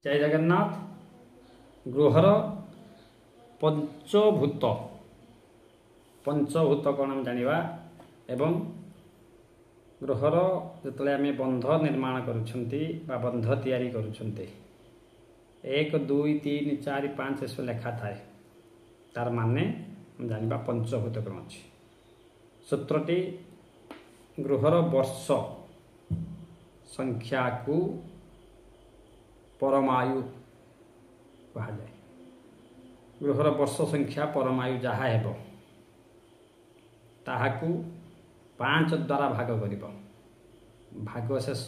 जय जगन्नाथ। गृहर पंचभूत पंचभूत कौन आम जाना एवं गृहर जो आम बंध निर्माण बंध तैयारी करुँच 1 2 3 4 5 एस लेखा थाए तार माने जाना पंचभूत कौन अच्छी सूत्रटी गृहर वर्ष संख्या को परमायु कह जाए। गृहर वर्ष संख्या परमायु जहाँ हेब ताहाकू 5 द्वारा भाग कर भाग शेष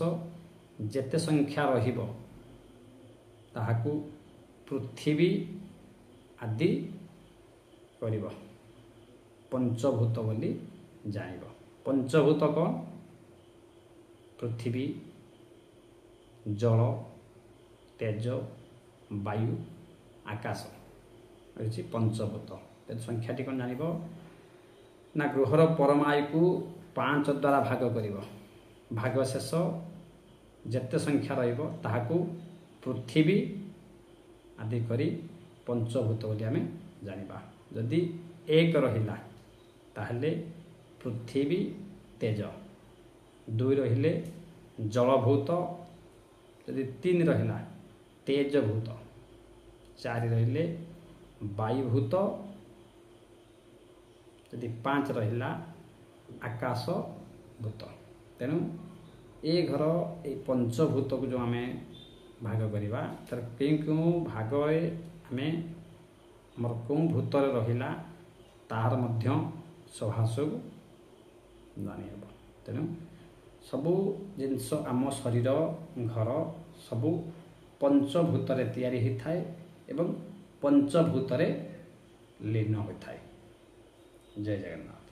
जेते संख्या रहिब ताहाकू पृथ्वी आदि करिब पंचभूत बोली जानिब। पंचभूत कौन? पृथ्वी, जल, तेज, वायु, आकाश हूँ पंचभूत। संख्याटी कौन जानिब ना गृहर परमायु को 5 द्वारा भाग कर भाग शेष जेते संख्या रहिब ताहाकू पृथ्वी आदि करी पंचभूत बोली आमे जानिबा। जदि 1 रहिला ताहले पृथ्वी तेज, 2 रहिले जलभूत, यदि 3 रहिला तेजभूत, 4 रहिले वायुभूत, यदि 5 रहिला आकाशभूत। तेणु ए घर ये पंचभूत को जो आम भाग करवा तर क्यों भाग आम आमर कौन भूतर रहिला तार मध्य स्वभाव जानी हेब। तेणु सबू जिनस आम शरीर घर सबू पंचभूत तैयारी होता है एवं पंचभूत लीन होता है। जय जगन्नाथ।